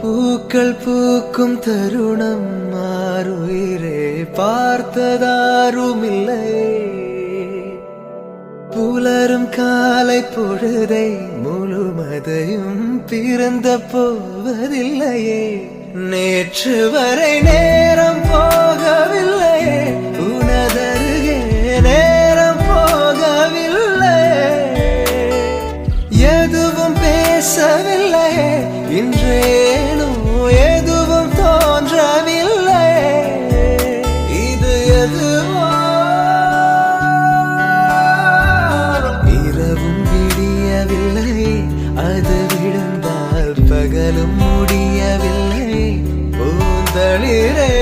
பூக்கள் பூக்கும் தருணம் மாறுயிரே பார்த்ததாருமில்லை. புலரும் காலை பொழுதை முழுமதையும் பிறந்த போவதில்லையே. நேற்று வரை நேரம் போகவில்லையே, உனதருகே நேரம் போகவில்லை. எதுவும் பேசவில்லையே, இன்றேனோ எதுவும் தோன்றவில்லை. இது எதுவோ இரவும் விடியவில்லை, அது விழுந்தால் பகலும் முடியவில்லை. பூந்தளிரே